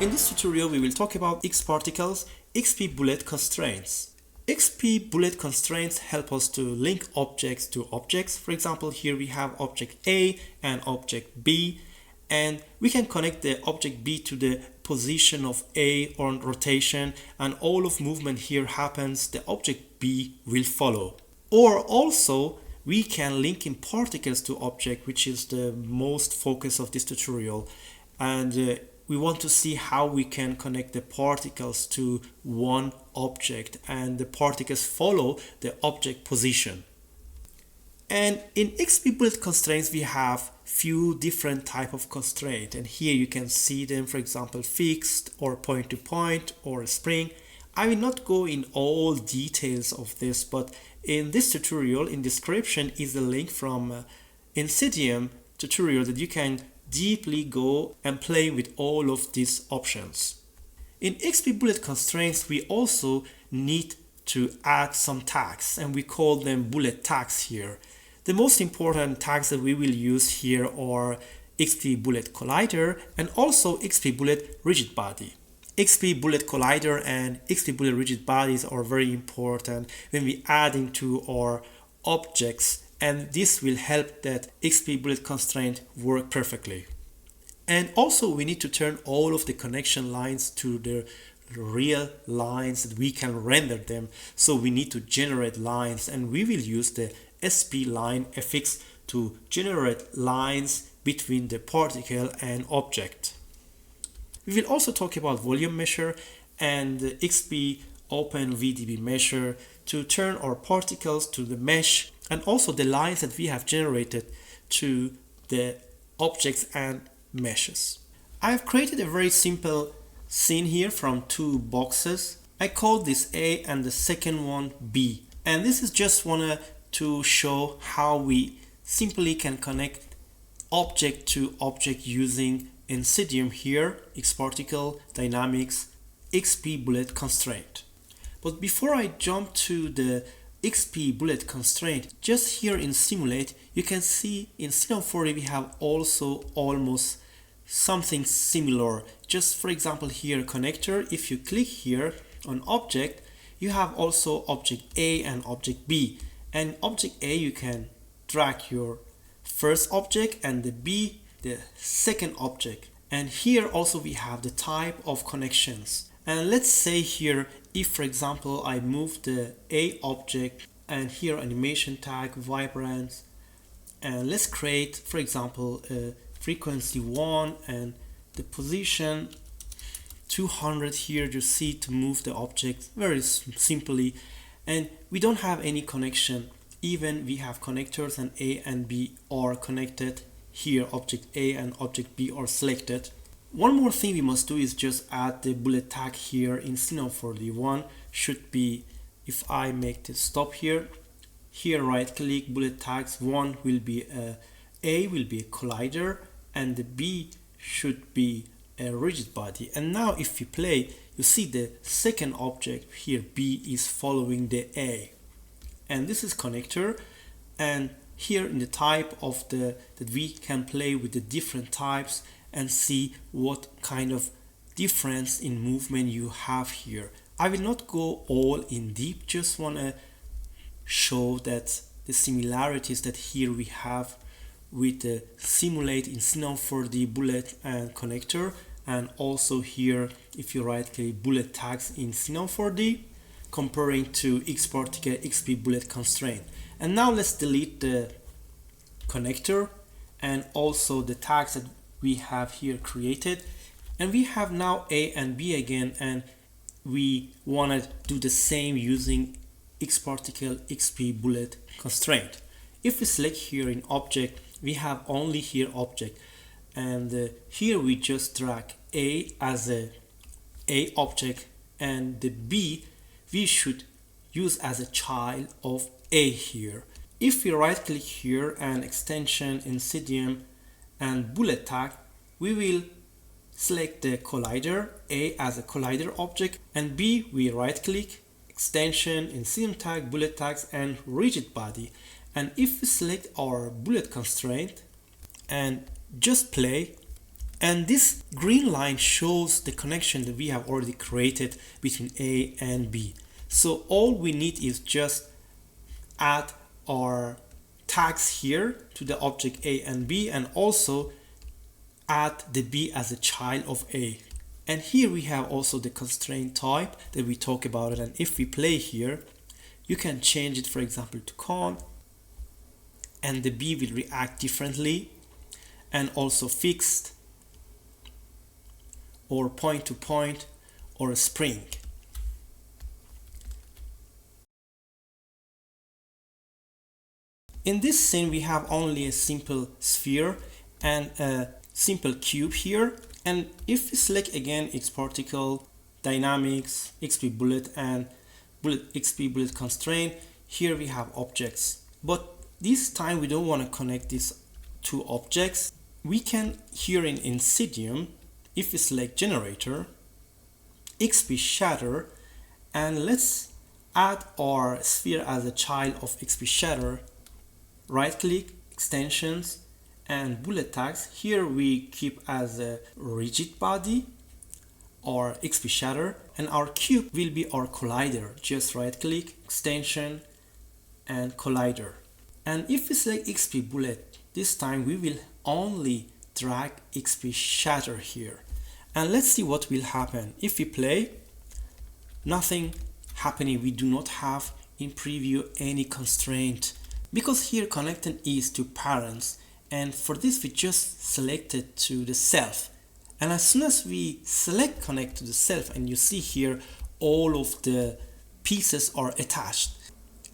In this tutorial, we will talk about xParticles, xpBulletConstraints. xpBulletConstraints help us to link objects to objects. For example, here we have object A and object B, and we can connect the object B to the position of A on rotation, and all of movement here happens, the object B will follow. Or also, we can link in particles to object, which is the most focus of this tutorial, and we want to see how we can connect the particles to one object and the particles follow the object position. And in xpBulletConstraints we have few different type of constraint, and here you can see them, for example fixed or point to point or a spring. I will not go in all details of this, but in this tutorial in description is a link from Insyduim tutorial that you can deeply go and play with all of these options. In xpBulletConstraints we also need to add some tags, and we call them bullet tags here. The most important tags that we will use here are xpBulletCollider and also xpBulletRigidBody. xpBulletCollider and xpBulletRigidBodies are very important when we add into our objects, and this will help that xpBulletConstraint work perfectly. And also we need to turn all of the connection lines to the real lines that we can render them. So we need to generate lines, and we will use the SplineFX to generate lines between the particle and object. We will also talk about volume measure and the xpOpenVDBMesher to turn our particles to the mesh, and also the lines that we have generated to the objects and meshes. I have created a very simple scene here from two boxes. I call this A and the second one B, and this is just to show how we simply can connect object to object using Insyduim here, xParticle, Dynamics, xpBulletConstraint. But before I jump to the xpBulletConstraint, just here in Simulate, you can see in Simulate we have also almost something similar. Just for example here, connector, if you click here on object, you have also object A and object B. And object A, you can drag your first object, and the B, the second object. And here also we have the type of connections. And let's say here, if for example I move the A object, and here animation tag, vibrance, and let's create for example a frequency 1 and the position 200 here, you see, to move the object very simply. And we don't have any connection, even we have connectors and A and B are connected. Here object A and object B are selected. One more thing we must do is just add the bullet tag here in Simulate should be, if I make the stop here, right click bullet tags, one will be A will be a collider and the B should be a rigid body. And now if you play, you see the second object here, B, is following the A, and this is connector. And here in the type of that we can play with the different types and see what kind of difference in movement you have here. I will not go all in deep, just want to show that the similarities that here we have with the simulate in SplineFX and connector, and also here if you right click bullet tags in SplineFX comparing to xParticle xpBulletConstraint. And now let's delete the connector and also the tags that we have here created, and we have now A and B again, and we want to do the same using xParticle xpBulletConstraint. If we select here in object, we have only here object, and here we just drag A as a object, and the B we should use as a child of A here. If we right click here and extension Insyduim and bullet tag, we will select the collider, A as a collider object, and B we right click, extension Insyduim tag, bullet tags and rigid body. And if we select our bullet constraint and just play, And this green line shows the connection that we have already created between A and B. So all we need is just add our tags here to the object A and B, and also add the B as a child of A. And here we have also the constraint type that we talk about it. And if we play here, you can change it, for example, to con, and the B will react differently, and also fixed, or point to point, or a spring. In this scene, we have only a simple sphere and a simple cube here. And if we select again xParticle, Dynamics, xpBullet, and xpBulletConstraint, here we have objects. But this time we don't want to connect these two objects. We can, here in Insyduim, if we select Generator, xpShatter, and let's add our sphere as a child of xpShatter, right click, extensions, and bullet tags. Here we keep as a rigid body or xpShatter, and our cube will be our collider. Just right click, extension, and collider. And if we select xpBullet, this time we will only drag xpShatter here. And let's see what will happen. If we play, nothing happening. We do not have in preview any constraint, because here connecting is to parents, and for this we just select it to the self. And as soon as we select connect to the self, and you see here all of the pieces are attached.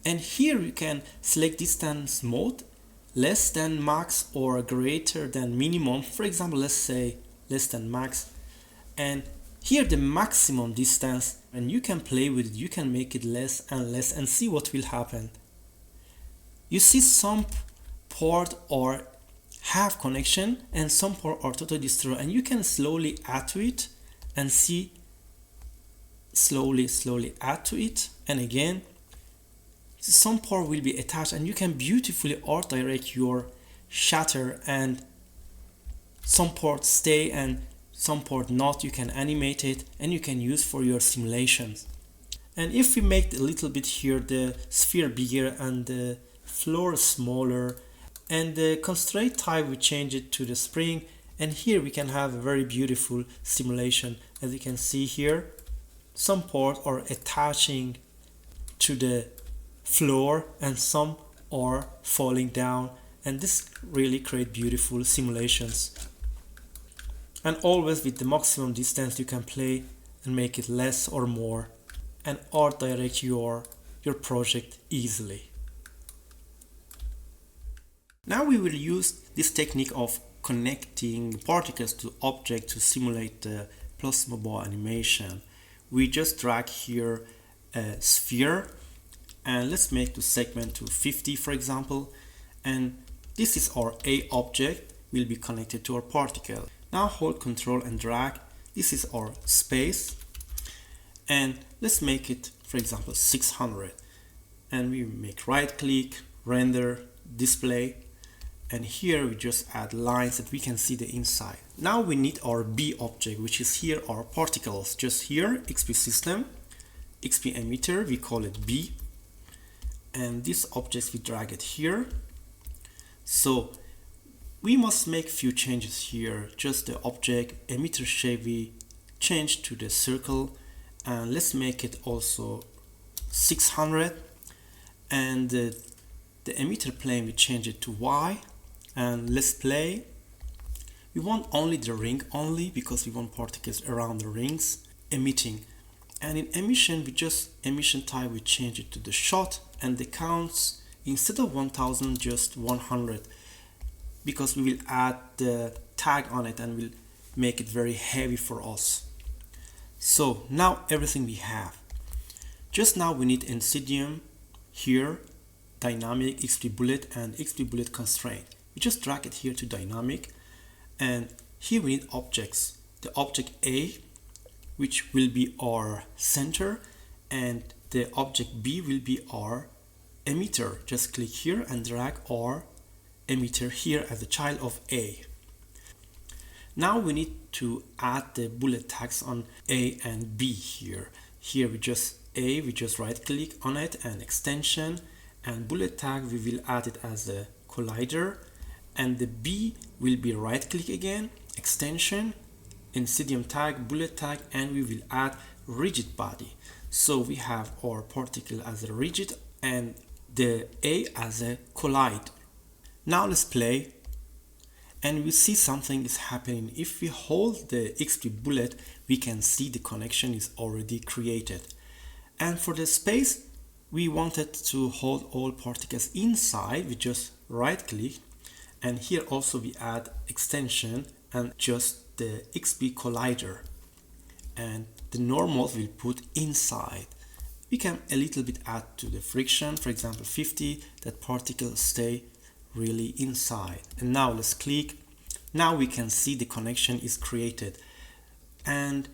And here you can select distance mode, less than max or greater than minimum. For example, let's say less than max. And here the maximum distance, and you can play with it. You can make it less and less and see what will happen. You see some port or have connection and some port are totally destroyed, and you can slowly add to it and see slowly add to it, and again some port will be attached, and you can beautifully art direct your shatter, and some ports stay and some port not. You can animate it and you can use for your simulations. And if we make a little bit here the sphere bigger and the floor smaller, and the constraint type we change it to the spring, and here we can have a very beautiful simulation. As you can see here, some ports are attaching to the floor and some are falling down, and this really create beautiful simulations. And always with the maximum distance you can play and make it less or more, and art direct your project easily. Now we will use this technique of connecting particles to objects to simulate the plus mobile animation. We just drag here a sphere, and let's make the segment to 50, for example, and this is our A object will be connected to our particle. Now hold Control and drag. This is our space, and let's make it, for example, 600, and we make right click, render, display, and here we just add lines that we can see the inside. Now we need our B object, which is here our particles. Just here, XP system, XP emitter, we call it B, and this object we drag it here. So we must make few changes here. Just the object emitter shape we change to the circle, and let's make it also 600, and the emitter plane we change it to Y. And let's play. We want only the ring because we want particles around the rings emitting. And in emission, we just emission type we change it to the shot, and the counts instead of 1000 just 100, because we will add the tag on it and will make it very heavy for us. So now everything we have. Just now we need Insyduim here, dynamic, xpBullet, and xpBulletConstraint. We just drag it here to dynamic, and here we need objects. The object A, which will be our center, and the object B will be our emitter. Just click here and drag our emitter here as a child of A. Now we need to add the bullet tags on A and B here. Here we just right click on it and extension, and bullet tag we will add it as a collider, and the B will be right click again, extension, Insyduim tag, bullet tag, and we will add rigid body. So we have our particle as a rigid and the A as a collider. Now let's play, and we see something is happening. If we hold the xpBullet, we can see the connection is already created. And for the space, we wanted to hold all particles inside. We just right click, and here also we add extension and just the xp collider, and the normals will put inside. We can a little bit add to the friction, for example 50, that particles stay really inside. And now let's click. Now we can see the connection is created, and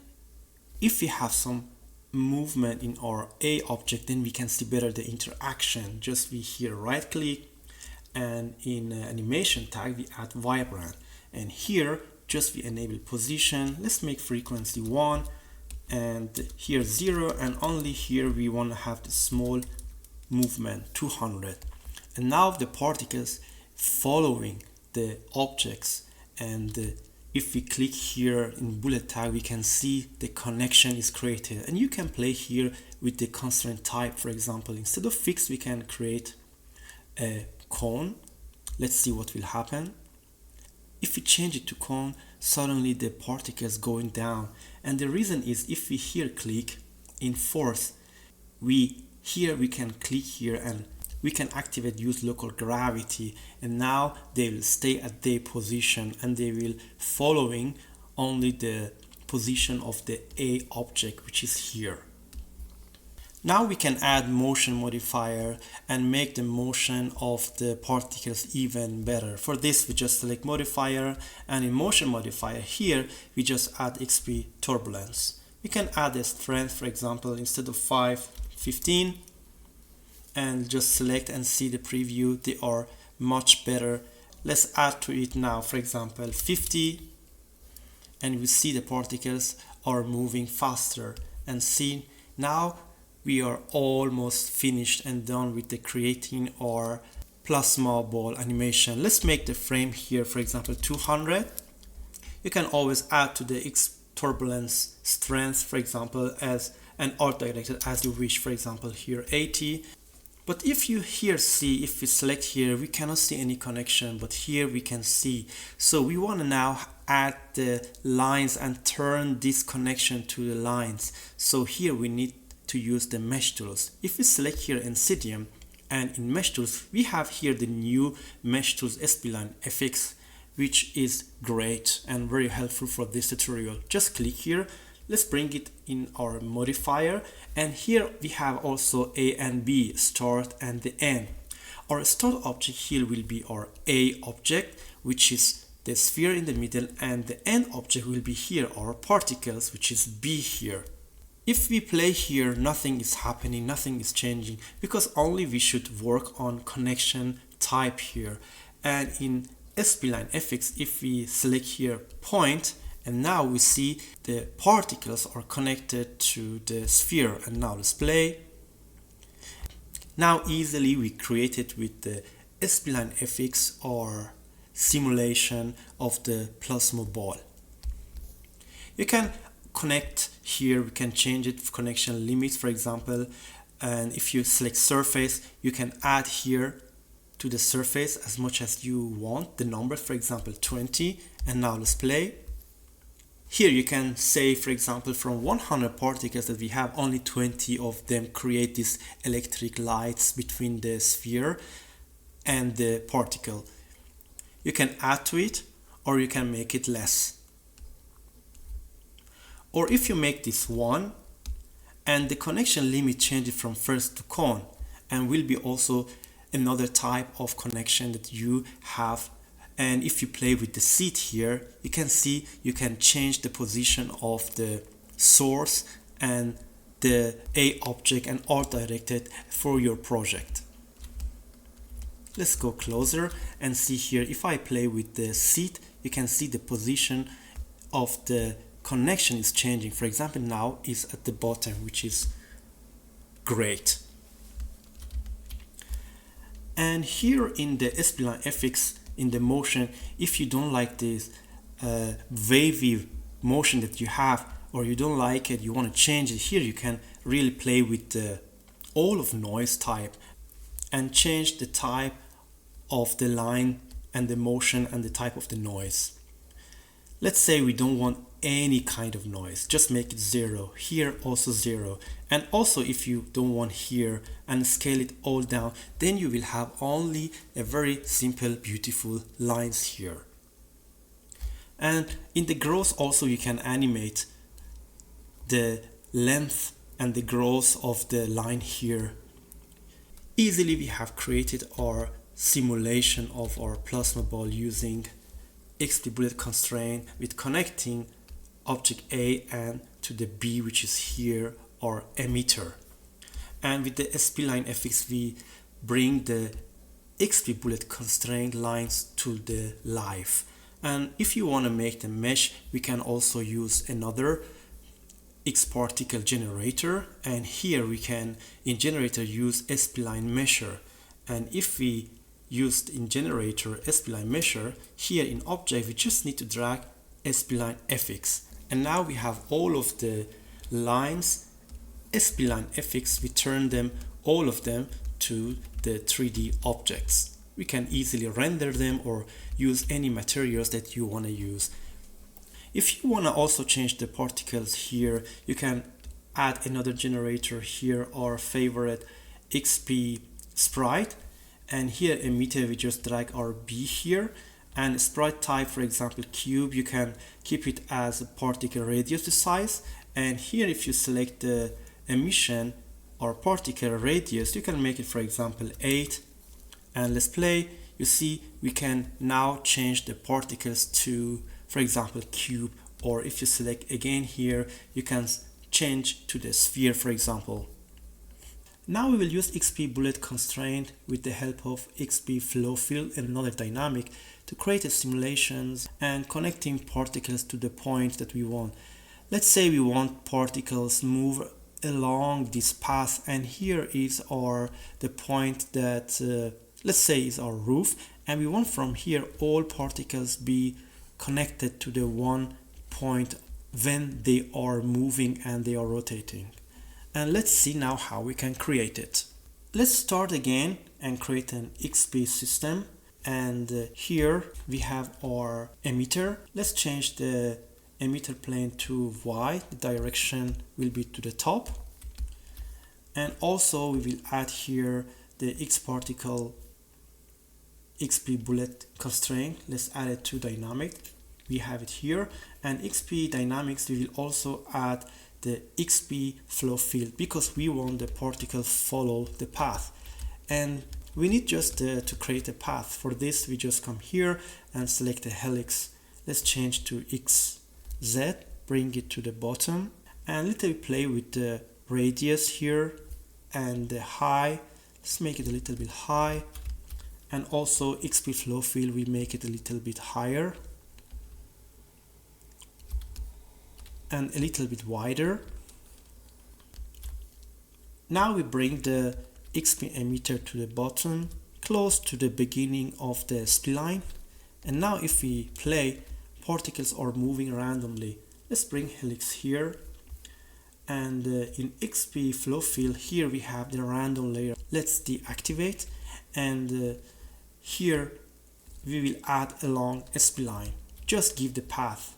if we have some movement in our A object, then we can see better the interaction. Just we here right click, and in animation tag we add vibrant, and here just we enable position. Let's make frequency 1 and here 0, and only here we want to have the small movement 200. And now the particles following the objects, and if we click here in bullet tag, we can see the connection is created. And you can play here with the constraint type. For example, instead of fixed, we can create a cone. Let's see what will happen. If we change it to cone, suddenly the particles going down. And the reason is, if we here click in force, we can click here and we can activate use local gravity, and now they will stay at their position and they will following only the position of the A object, which is here. Now we can add motion modifier and make the motion of the particles even better. For this we just select modifier, and in motion modifier here we just add xp turbulence. We can add a strength, for example, instead of 5, 15, and just select and see the preview. They are much better. Let's add to it now, for example 50, and we see the particles are moving faster. And see, now we are almost finished and done with the creating our plasma ball animation. Let's make the frame here, for example 200. You can always add to the X turbulence strength, for example, as an art directed as you wish, for example here 80. But if you here see, if we select here, we cannot see any connection, but here we can see. So we want to now add the lines and turn this connection to the lines. So here we need to use the Meshtools. If we select here Insyduim, and in Meshtools, we have here the new Meshtools SplineFX, which is great and very helpful for this tutorial. Just click here. Let's bring it in our modifier, and here we have also A and B, start and the end. Our start object here will be our A object, which is the sphere in the middle, and the end object will be here our particles, which is B here. If we play here, nothing is happening, nothing is changing, because only we should work on connection type here. And in SplineFX, if we select here point, and now we see the particles are connected to the sphere. And now let's play. Now easily we created with the SplineFX or simulation of the plasma ball. You can connect here, we can change it, connection limits, for example, and if you select surface, you can add here to the surface as much as you want, the number, for example 20. And now let's play. Here you can say, for example, from 100 particles that we have, only 20 of them create these electric lights between the sphere and the particle. You can add to it, or you can make it less. Or if you make this 1, and the connection limit changes from first to cone, and will be also another type of connection that you have. And if you play with the seed here, you can see you can change the position of the source and the A object and art directed for your project. Let's go closer and see here. If I play with the seed, you can see the position of the connection is changing. For example, now is at the bottom, which is great. And here in the SplineFX, in the motion, if you don't like this wavy motion that you have, or you don't like it, you want to change it, here you can really play with the all of noise type and change the type of the line and the motion and the type of the noise. Let's say we don't want any kind of noise, just make it 0. Here also 0. And also if you don't want here and scale it all down, then you will have only a very simple, beautiful lines here. And in the growth also you can animate the length and the growth of the line here. Easily we have created our simulation of our plasma ball using xpBulletConstraint with connecting object A and to the B, which is here our emitter. And with the SplineFX we bring the xpBulletConstraint lines to the live. And if you want to make the mesh, we can also use another xParticle generator, and here we can in generator use SplineMesher. And if we used in generator SplineMesher, here in object we just need to drag SplineFX, and now we have all of the lines SplineFX. We turn them, all of them, to the 3D objects. We can easily render them or use any materials that you want to use. If you want to also change the particles here, you can add another generator here, our favorite xpSprite, and here emitter we just drag our B here, and sprite type, for example cube, you can keep it as a particle radius size, and here if you select the emission or particle radius, you can make it for example 8, and let's play. You see we can now change the particles to, for example, cube, or if you select again here, you can change to the sphere, for example. Now we will use xpBulletConstraint with the help of xpFlowField and another dynamic to create a simulations and connecting particles to the point that we want. Let's say we want particles move along this path, and here is the point that let's say is our roof, and we want from here all particles be connected to the one point when they are moving and they are rotating. And let's see now how we can create it. Let's start again and create an XP system, and here we have our emitter. Let's change the emitter plane to Y. The direction will be to the top, and also we will add here the xParticle xpBulletConstraint. Let's add it to dynamic. We have it here, and XP Dynamics we will also add the xpFlowField because we want the particle follow the path, and we need just to create a path. For this we just come here and select the helix. Let's change to XZ, bring it to the bottom, and let's play with the radius here and the high. Let's make it a little bit high, and also xpFlowField we make it a little bit higher and a little bit wider. Now we bring the XP emitter to the bottom, close to the beginning of the spline, and now if we play, particles are moving randomly. Let's bring helix here, and in xpFlowField here we have the random layer. Let's deactivate, and here we will add along a spline. Just give the path,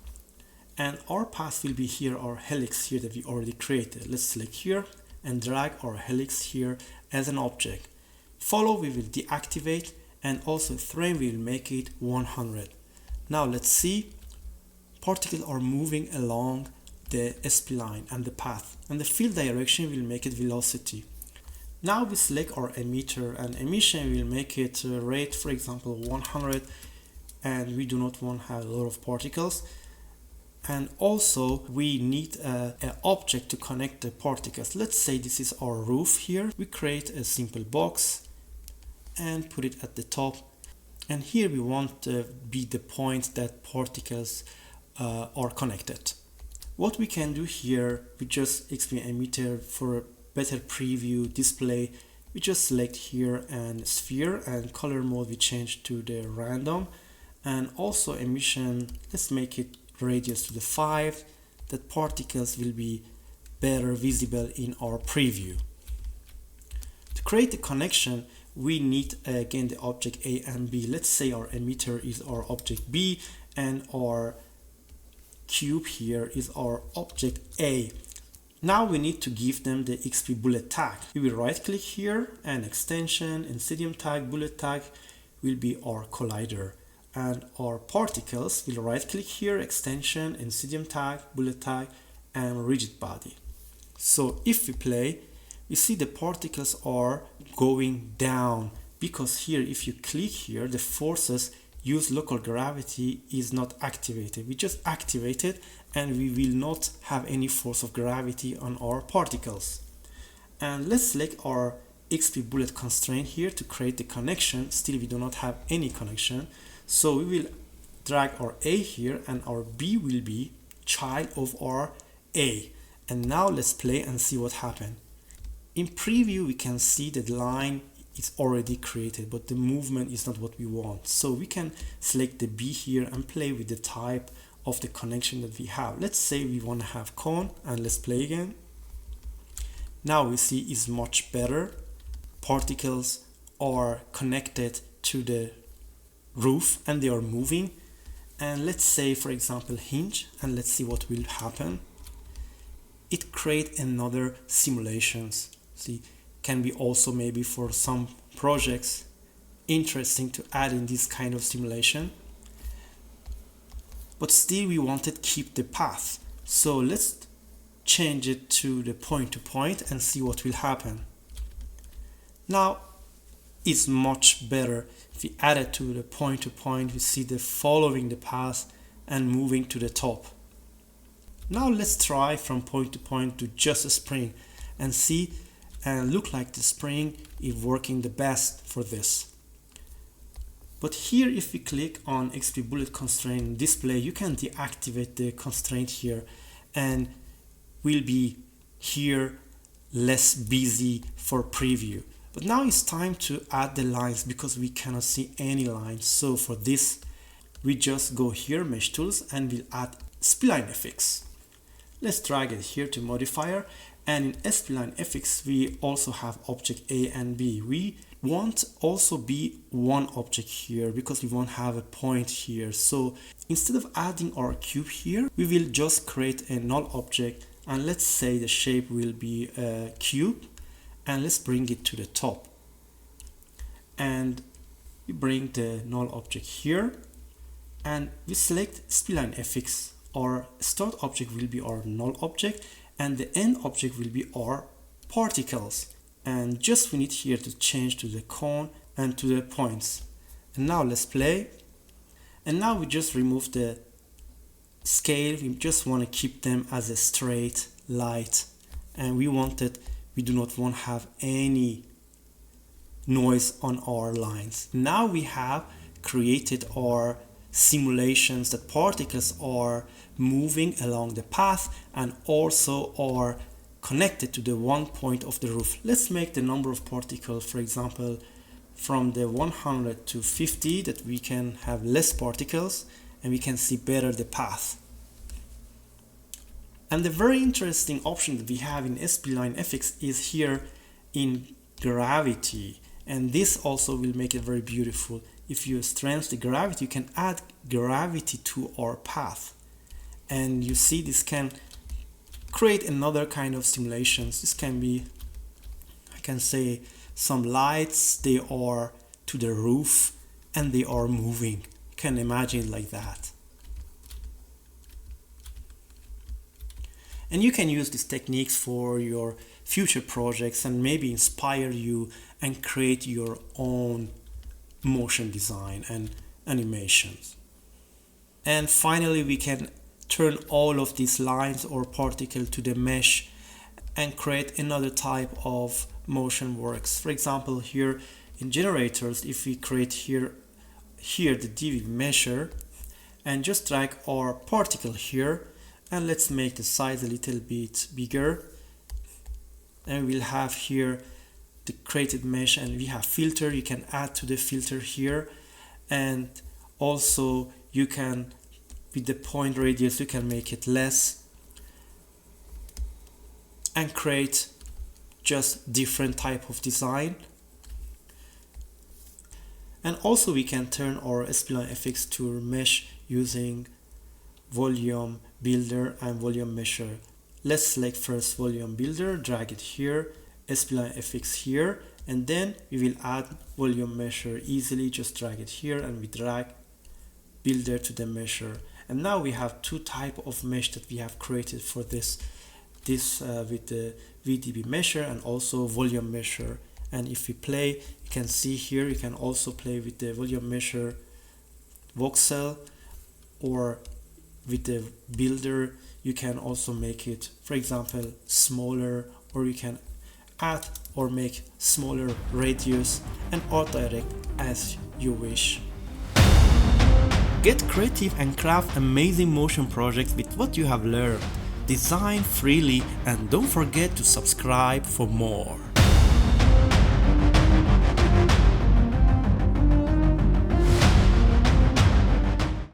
and our path will be here, our helix here that we already created. Let's select here and drag our helix here as an object. Follow we will deactivate, and also frame we will make it 100. Now let's see, particles are moving along the spline and the path, and the field direction will make it velocity. Now we select our emitter, and emission will make it rate, for example 100, and we do not want to have a lot of particles. And also we need an object to connect the particles. Let's say this is our roof here. We create a simple box and put it at the top, and here we want to be the point that particles are connected. What we can do here with just xpEmitter for a better preview display, we just select here and sphere, and color mode we change to the random, and also emission, let's make it radius to the 5, that particles will be better visible in our preview. To create the connection, we need again the object A and B. Let's say our emitter is our object B and our cube here is our object A. Now we need to give them the xpBullet tag. We will right click here and extension, Insyduim tag, bullet tag will be our collider. And our particles will right click here, extension, Insyduim tag, bullet tag, and rigid body. So if we play, we see the particles are going down, because here if you click here, the forces use local gravity is not activated. We just activate it and we will not have any force of gravity on our particles. And let's select our xpBulletConstraint here to create the connection. Still we do not have any connection. So we will drag our A here and our B will be child of our A. And now let's play and see what happened. In preview we can see that the line is already created, but the movement is not what we want. So we can select the B here and play with the type of the connection that we have. Let's say we want to have cone, and let's play again. Now we see it's much better. Particles are connected to the roof and they are moving. And let's say for example hinge, and let's see what will happen. It creates another simulations. See, can be also maybe for some projects interesting to add in this kind of simulation, but still we wanted keep the path. So let's change it to the point to point and see what will happen. Now it's much better. If we add it to the point to point, we see the following the path and moving to the top. Now let's try from point to point to just a spring and see, and look like the spring is working the best for this. But here if we click on xpBulletConstraint display, you can deactivate the constraint here and will be here less busy for preview. But now it's time to add the lines because we cannot see any lines. So for this we just go here, Meshtools, and we'll add SplineFX. Let's drag it here to modifier, and in SplineFX we also have object A and B. We want also be one object here because we won't have a point here. So instead of adding our cube here, we will just create a null object, and let's say the shape will be a cube, and let's bring it to the top. And we bring the null object here and we select SplineFX. Our start object will be our null object and the end object will be our particles. And just we need here to change to the cone and to the points. And now let's play. And now we just remove the scale. We just want to keep them as a straight light. And we do not want to have any noise on our lines. Now we have created our simulations that particles are moving along the path and also are connected to the one point of the roof. Let's make the number of particles, for example, from the 100 to 50, that we can have less particles and we can see better the path. And the very interesting option that we have in SplineFX is here in gravity, and this also will make it very beautiful. If you strengthen the gravity, you can add gravity to our path, and you see this can create another kind of simulations. This can be, I can say, some lights, they are to the roof and they are moving. You can imagine it like that. And you can use these techniques for your future projects and maybe inspire you and create your own motion design and animations. And finally, we can turn all of these lines or particles to the mesh and create another type of motion works. For example, here in generators, if we create here the DV mesher, and just drag our particle here, and let's make the size a little bit bigger, and we'll have here the created mesh, and we have filter. You can add to the filter here, and also you can, with the point radius, you can make it less and create just different type of design. And also we can turn our SplineFX to mesh using volume builder and volume mesher. Let's select first volume builder, drag it here, SplineFX here, and then we will add volume mesher easily. Just drag it here and we drag builder to the mesher. And now we have two types of mesh that we have created for this with the VDB mesher and also volume mesher. And if we play, you can see here you can also play with the volume mesher voxel, or with the builder you can also make it, for example, smaller, or you can add or make smaller radius and art direct as you wish. Get creative and craft amazing motion projects with what you have learned. Design freely and don't forget to subscribe for more.